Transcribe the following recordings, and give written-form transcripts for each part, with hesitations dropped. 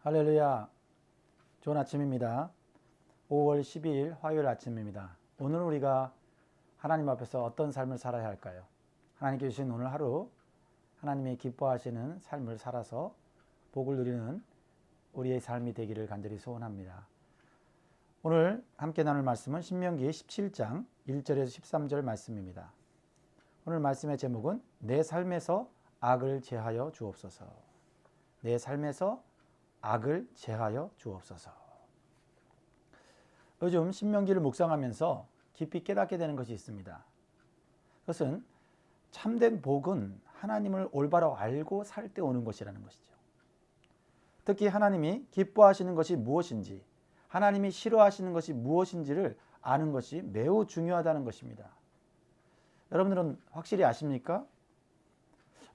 할렐루야. 좋은 아침입니다. 5월 12일 화요일 아침입니다. 오늘 우리가 하나님 앞에서 어떤 삶을 살아야 할까요? 하나님께 주신 오늘 하루 하나님이 기뻐하시는 삶을 살아서 복을 누리는 우리의 삶이 되기를 간절히 소원합니다. 오늘 함께 나눌 말씀은 신명기 17장 1절에서 13절 말씀입니다. 오늘 말씀의 제목은 내 삶에서 악을 제하여 주옵소서. 내 삶에서 악을 제하여 주옵소서. 요즘 신명기를 묵상하면서 깊이 깨닫게 되는 것이 있습니다. 그것은 참된 복은 하나님을 올바로 알고 살 때 오는 것이라는 것이죠. 특히 하나님이 기뻐하시는 것이 무엇인지, 하나님이 싫어하시는 것이 무엇인지를 아는 것이 매우 중요하다는 것입니다. 여러분들은 확실히 아십니까?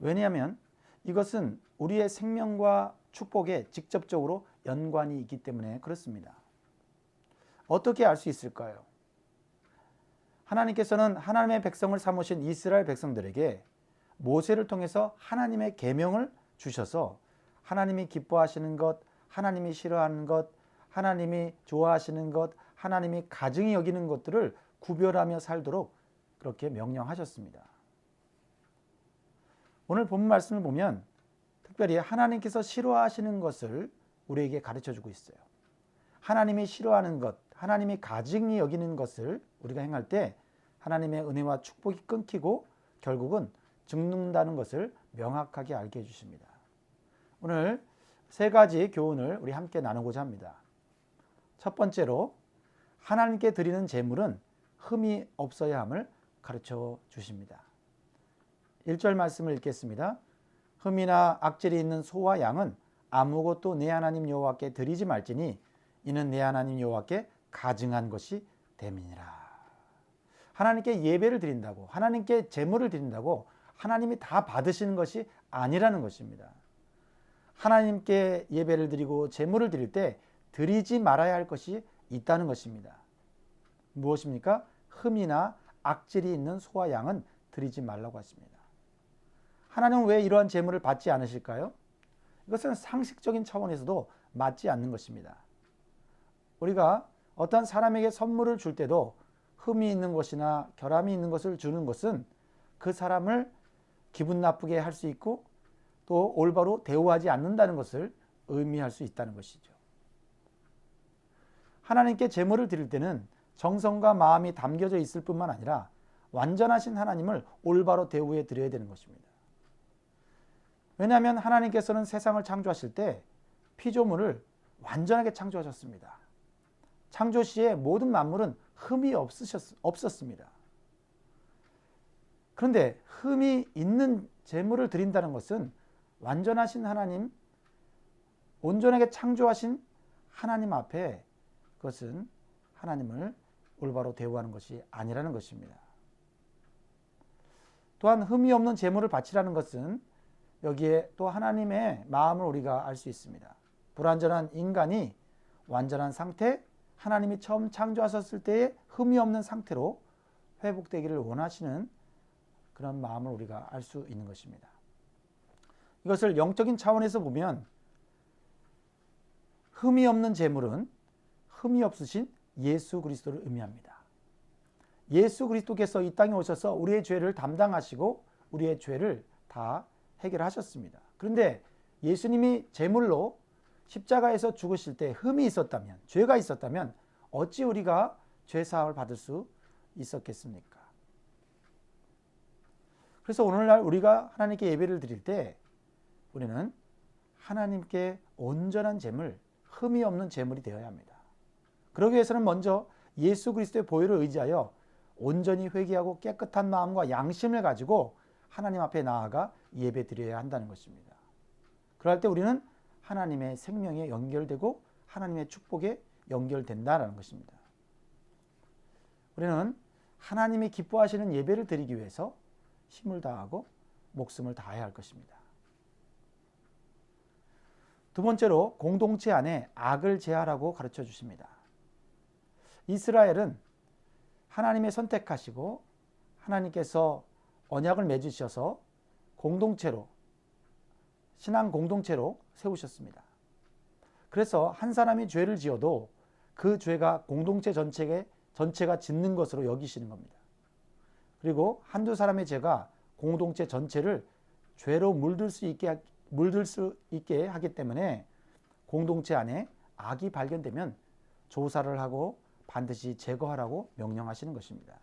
왜냐하면 이것은 우리의 생명과 축복에 직접적으로 연관이 있기 때문에 그렇습니다. 어떻게 알 수 있을까요? 하나님께서는 하나님의 백성을 삼으신 이스라엘 백성들에게 모세를 통해서 하나님의 계명을 주셔서 하나님이 기뻐하시는 것, 하나님이 싫어하는 것, 하나님이 좋아하시는 것, 하나님이 가증히 여기는 것들을 구별하며 살도록 그렇게 명령하셨습니다. 오늘 본 말씀을 보면 특별히 하나님께서 싫어하시는 것을 우리에게 가르쳐주고 있어요. 하나님이 싫어하는 것, 하나님이 가증히 여기는 것을 우리가 행할 때 하나님의 은혜와 축복이 끊기고 결국은 죽는다는 것을 명확하게 알게 해주십니다. 오늘 세 가지 교훈을 우리 함께 나누고자 합니다. 첫 번째로 하나님께 드리는 제물은 흠이 없어야 함을 가르쳐 주십니다. 1절 말씀을 읽겠습니다. 흠이나 악질이 있는 소와 양은 아무것도 내 하나님 여호와께 드리지 말지니 이는 내 하나님 여호와께 가증한 것이 됨이니라. 하나님께 예배를 드린다고, 하나님께 제물을 드린다고 하나님이 다 받으시는 것이 아니라는 것입니다. 하나님께 예배를 드리고 제물을 드릴 때 드리지 말아야 할 것이 있다는 것입니다. 무엇입니까? 흠이나 악질이 있는 소와 양은 드리지 말라고 하십니다. 하나님은 왜 이러한 제물을 받지 않으실까요? 이것은 상식적인 차원에서도 맞지 않는 것입니다. 우리가 어떤 사람에게 선물을 줄 때도 흠이 있는 것이나 결함이 있는 것을 주는 것은 그 사람을 기분 나쁘게 할 수 있고 또 올바로 대우하지 않는다는 것을 의미할 수 있다는 것이죠. 하나님께 제물을 드릴 때는 정성과 마음이 담겨져 있을 뿐만 아니라 완전하신 하나님을 올바로 대우해 드려야 되는 것입니다. 왜냐하면 하나님께서는 세상을 창조하실 때 피조물을 완전하게 창조하셨습니다. 창조 시에 모든 만물은 흠이 없었습니다. 그런데 흠이 있는 제물을 드린다는 것은 완전하신 하나님, 온전하게 창조하신 하나님 앞에 그것은 하나님을 올바로 대우하는 것이 아니라는 것입니다. 또한 흠이 없는 제물을 바치라는 것은 여기에 또 하나님의 마음을 우리가 알 수 있습니다. 불완전한 인간이 완전한 상태, 하나님이 처음 창조하셨을 때의 흠이 없는 상태로 회복되기를 원하시는 그런 마음을 우리가 알 수 있는 것입니다. 이것을 영적인 차원에서 보면 흠이 없는 제물은 흠이 없으신 예수 그리스도를 의미합니다. 예수 그리스도께서 이 땅에 오셔서 우리의 죄를 담당하시고 우리의 죄를 다 해결하셨습니다. 그런데 예수님이 제물로 십자가에서 죽으실 때 흠이 있었다면, 죄가 있었다면 어찌 우리가 죄사함을 받을 수 있었겠습니까? 그래서 오늘날 우리가 하나님께 예배를 드릴 때 우리는 하나님께 온전한 제물, 흠이 없는 제물이 되어야 합니다. 그러기 위해서는 먼저 예수 그리스도의 보혈을 의지하여 온전히 회개하고 깨끗한 마음과 양심을 가지고 하나님 앞에 나아가 예배 드려야 한다는 것입니다. 그럴 때 우리는 하나님의 생명에 연결되고 하나님의 축복에 연결된다는 것입니다. 우리는 하나님이 기뻐하시는 예배를 드리기 위해서 힘을 다하고 목숨을 다해야 할 것입니다. 두 번째로 공동체 안에 악을 제하라고 가르쳐 주십니다. 이스라엘은 하나님의 선택하시고 하나님께서 언약을 맺으셔서 공동체로 신앙 공동체로 세우셨습니다. 그래서 한 사람이 죄를 지어도 그 죄가 공동체 전체가 짓는 것으로 여기시는 겁니다. 그리고 한두 사람의 죄가 공동체 전체를 죄로 물들 수 있게 하기 때문에 공동체 안에 악이 발견되면 조사를 하고 반드시 제거하라고 명령하시는 것입니다.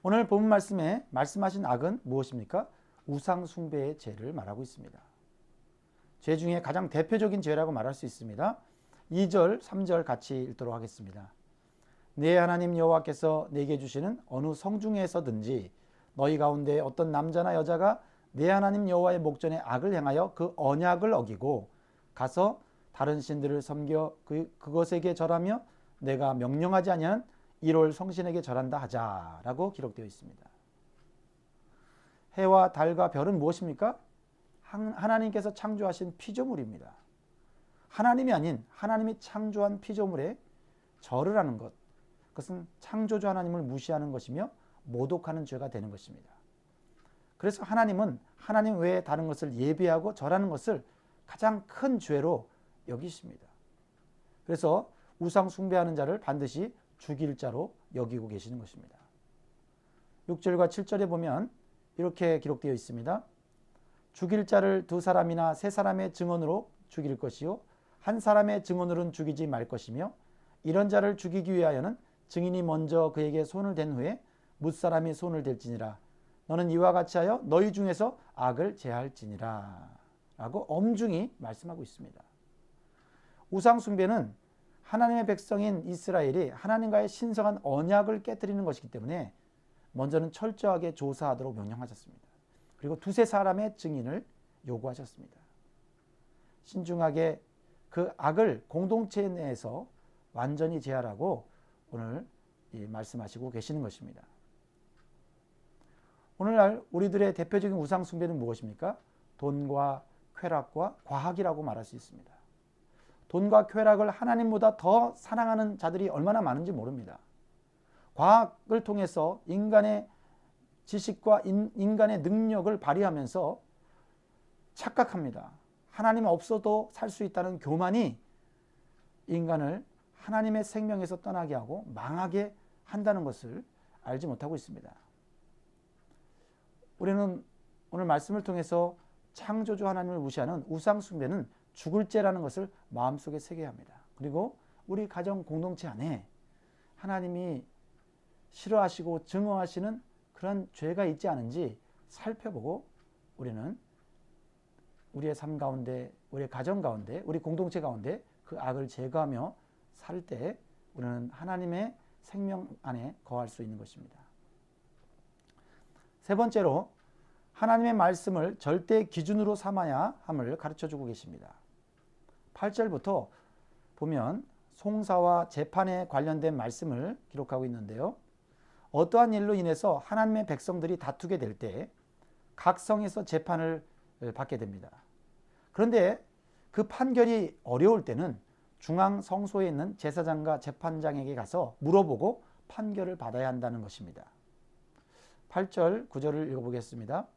오늘 본 말씀에 말씀하신 악은 무엇입니까? 우상 숭배의 죄를 말하고 있습니다. 죄 중에 가장 대표적인 죄라고 말할 수 있습니다. 2절, 3절 같이 읽도록 하겠습니다. 네 하나님 여호와께서 내게 주시는 어느 성중에서든지 너희 가운데 어떤 남자나 여자가 네 하나님 여호와의 목전에 악을 행하여 그 언약을 어기고 가서 다른 신들을 섬겨 그것에게 절하며 내가 명령하지 아니한 1월 성신에게 절한다 하자라고 기록되어 있습니다. 해와 달과 별은 무엇입니까? 하나님께서 창조하신 피조물입니다. 하나님이 아닌 하나님이 창조한 피조물에 절을 하는 것, 그것은 창조주 하나님을 무시하는 것이며 모독하는 죄가 되는 것입니다. 그래서 하나님은 하나님 외에 다른 것을 예배하고 절하는 것을 가장 큰 죄로 여기십니다. 그래서 우상 숭배하는 자를 반드시 죽일 자로 여기고 계시는 것입니다. 6절과 7절에 보면 이렇게 기록되어 있습니다. 죽일 자를 2사람이나 3사람의 증언으로 죽일 것이요 한 사람의 증언으로는 죽이지 말 것이며 이런 자를 죽이기 위하여는 증인이 먼저 그에게 손을 댄 후에 뭇사람이 손을 댈지니라. 너는 이와 같이 하여 너희 중에서 악을 제할지니라 라고 엄중히 말씀하고 있습니다. 우상 숭배는 하나님의 백성인 이스라엘이 하나님과의 신성한 언약을 깨뜨리는 것이기 때문에 먼저는 철저하게 조사하도록 명령하셨습니다. 그리고 2-3사람의 증인을 요구하셨습니다. 신중하게 그 악을 공동체 내에서 완전히 제하라고 오늘 말씀하시고 계시는 것입니다. 오늘날 우리들의 대표적인 우상 숭배는 무엇입니까? 돈과 쾌락과 과학이라고 말할 수 있습니다. 돈과 쾌락을 하나님보다 더 사랑하는 자들이 얼마나 많은지 모릅니다. 과학을 통해서 인간의 지식과 인간의 능력을 발휘하면서 착각합니다. 하나님 없어도 살 수 있다는 교만이 인간을 하나님의 생명에서 떠나게 하고 망하게 한다는 것을 알지 못하고 있습니다. 우리는 오늘 말씀을 통해서 창조주 하나님을 무시하는 우상 숭배는 죽을 죄라는 것을 마음속에 새겨야 합니다. 그리고 우리 가정 공동체 안에 하나님이 싫어하시고 증오하시는 그런 죄가 있지 않은지 살펴보고 우리는 우리의 삶 가운데, 우리의 가정 가운데, 우리 공동체 가운데 그 악을 제거하며 살 때 우리는 하나님의 생명 안에 거할 수 있는 것입니다. 세 번째로 하나님의 말씀을 절대 기준으로 삼아야 함을 가르쳐주고 계십니다. 8절부터 보면 송사와 재판에 관련된 말씀을 기록하고 있는데요. 어떠한 일로 인해서 하나님의 백성들이 다투게 될 때 각 성에서 재판을 받게 됩니다. 그런데 그 판결이 어려울 때는 중앙 성소에 있는 제사장과 재판장에게 가서 물어보고 판결을 받아야 한다는 것입니다. 8절, 9절을 읽어보겠습니다.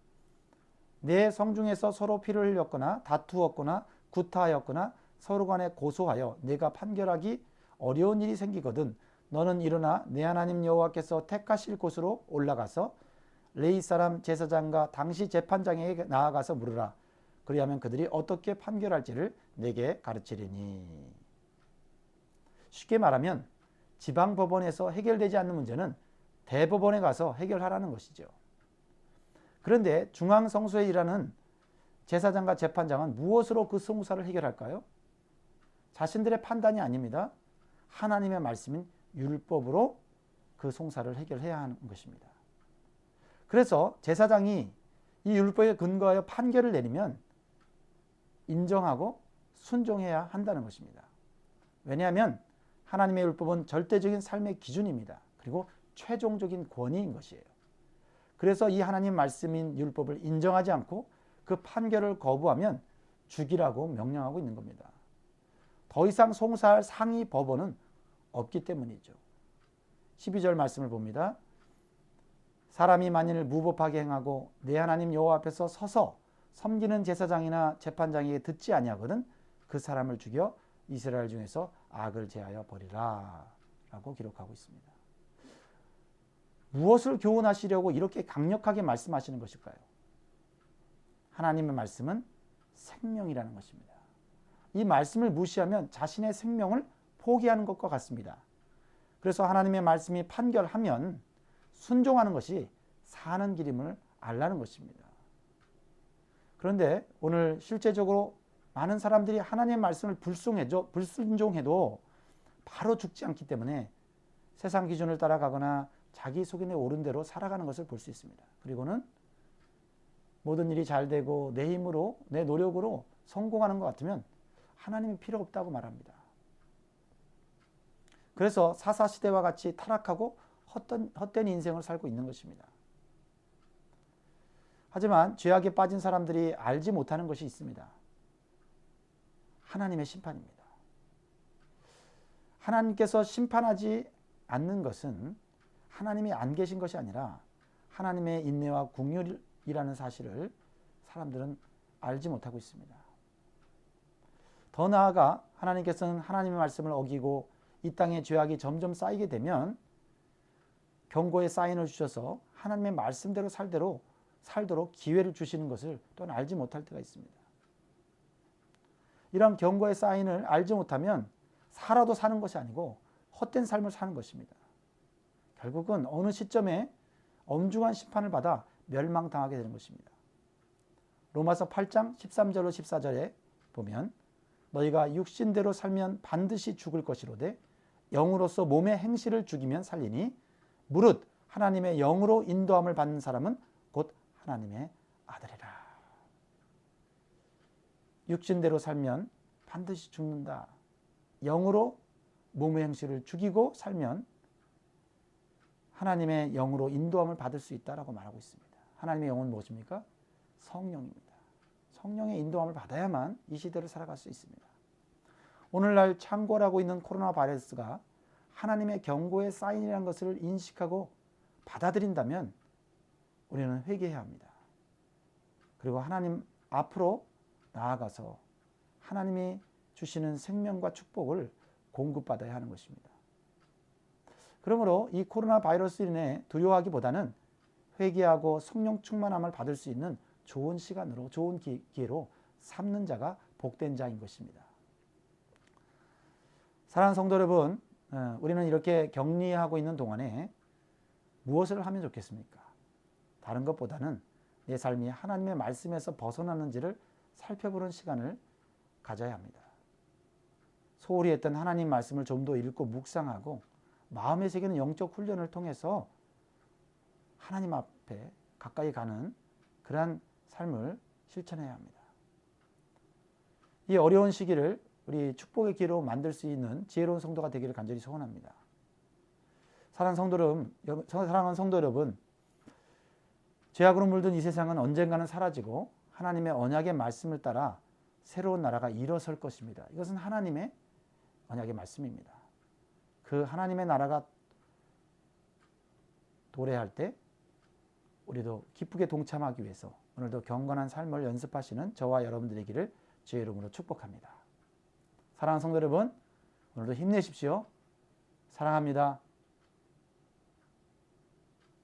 내 성중에서 서로 피를 흘렸거나 다투었거나 구타하였거나 서로 간에 고소하여 내가 판결하기 어려운 일이 생기거든 너는 일어나 내 하나님 여호와께서 택하실 곳으로 올라가서 레위 사람 제사장과 당시 재판장에게 나아가서 물으라. 그리하면 그들이 어떻게 판결할지를 내게 가르치리니. 쉽게 말하면 지방법원에서 해결되지 않는 문제는 대법원에 가서 해결하라는 것이죠. 그런데 중앙성소에 일하는 제사장과 재판장은 무엇으로 그 송사를 해결할까요? 자신들의 판단이 아닙니다. 하나님의 말씀인 율법으로 그 송사를 해결해야 하는 것입니다. 그래서 제사장이 이 율법에 근거하여 판결을 내리면 인정하고 순종해야 한다는 것입니다. 왜냐하면 하나님의 율법은 절대적인 삶의 기준입니다. 그리고 최종적인 권위인 것이에요. 그래서 이 하나님 말씀인 율법을 인정하지 않고 그 판결을 거부하면 죽이라고 명령하고 있는 겁니다. 더 이상 송사할 상위 법원은 없기 때문이죠. 12절 말씀을 봅니다. 사람이 만일 무법하게 행하고 내 하나님 여호와 앞에서 서서 섬기는 제사장이나 재판장에게 듣지 아니하거든 그 사람을 죽여 이스라엘 중에서 악을 제하여 버리라 라고 기록하고 있습니다. 무엇을 교훈하시려고 이렇게 강력하게 말씀하시는 것일까요? 하나님의 말씀은 생명이라는 것입니다. 이 말씀을 무시하면 자신의 생명을 포기하는 것과 같습니다. 그래서 하나님의 말씀이 판결하면 순종하는 것이 사는 길임을 알라는 것입니다. 그런데 오늘 실제적으로 많은 사람들이 하나님의 말씀을 불순종해도 바로 죽지 않기 때문에 세상 기준을 따라가거나 자기 속인에 옳은 대로 살아가는 것을 볼 수 있습니다. 그리고는 모든 일이 잘 되고 내 힘으로 내 노력으로 성공하는 것 같으면 하나님이 필요 없다고 말합니다. 그래서 사사시대와 같이 타락하고 헛된 인생을 살고 있는 것입니다. 하지만 죄악에 빠진 사람들이 알지 못하는 것이 있습니다. 하나님의 심판입니다. 하나님께서 심판하지 않는 것은 하나님이 안 계신 것이 아니라 하나님의 인내와 긍휼이라는 사실을 사람들은 알지 못하고 있습니다. 더 나아가 하나님께서는 하나님의 말씀을 어기고 이 땅에 죄악이 점점 쌓이게 되면 경고의 사인을 주셔서 하나님의 말씀대로 살도록 기회를 주시는 것을 또한 알지 못할 때가 있습니다. 이런 경고의 사인을 알지 못하면 살아도 사는 것이 아니고 헛된 삶을 사는 것입니다. 결국은 어느 시점에 엄중한 심판을 받아 멸망당하게 되는 것입니다. 로마서 8장 13절로 14절에 보면 너희가 육신대로 살면 반드시 죽을 것이로되 영으로서 몸의 행실을 죽이면 살리니 무릇 하나님의 영으로 인도함을 받는 사람은 곧 하나님의 아들이라. 육신대로 살면 반드시 죽는다. 영으로 몸의 행실을 죽이고 살면 하나님의 영으로 인도함을 받을 수 있다라고 말하고 있습니다. 하나님의 영은 무엇입니까? 성령입니다. 성령의 인도함을 받아야만 이 시대를 살아갈 수 있습니다. 오늘날 창궐하고 있는 코로나 바이러스가 하나님의 경고의 사인이라는 것을 인식하고 받아들인다면 우리는 회개해야 합니다. 그리고 하나님 앞으로 나아가서 하나님이 주시는 생명과 축복을 공급받아야 하는 것입니다. 그러므로 이 코로나 바이러스로 인해 두려워하기보다는 회개하고 성령 충만함을 받을 수 있는 좋은 시간으로, 좋은 기회로 삼는 자가 복된 자인 것입니다. 사랑하는 성도 여러분, 우리는 이렇게 격리하고 있는 동안에 무엇을 하면 좋겠습니까? 다른 것보다는 내 삶이 하나님의 말씀에서 벗어나는지를 살펴보는 시간을 가져야 합니다. 소홀히 했던 하나님 말씀을 좀 더 읽고 묵상하고 마음의 세계는 영적 훈련을 통해서 하나님 앞에 가까이 가는 그러한 삶을 실천해야 합니다. 이 어려운 시기를 우리 축복의 기회로 만들 수 있는 지혜로운 성도가 되기를 간절히 소원합니다. 사랑하는 성도 여러분, 죄악으로 물든 이 세상은 언젠가는 사라지고 하나님의 언약의 말씀을 따라 새로운 나라가 일어설 것입니다. 이것은 하나님의 언약의 말씀입니다. 그 하나님의 나라가 도래할 때 우리도 기쁘게 동참하기 위해서 오늘도 경건한 삶을 연습하시는 저와 여러분들의 길을 주의 이름으로 축복합니다. 사랑하는 성도 여러분, 오늘도 힘내십시오. 사랑합니다.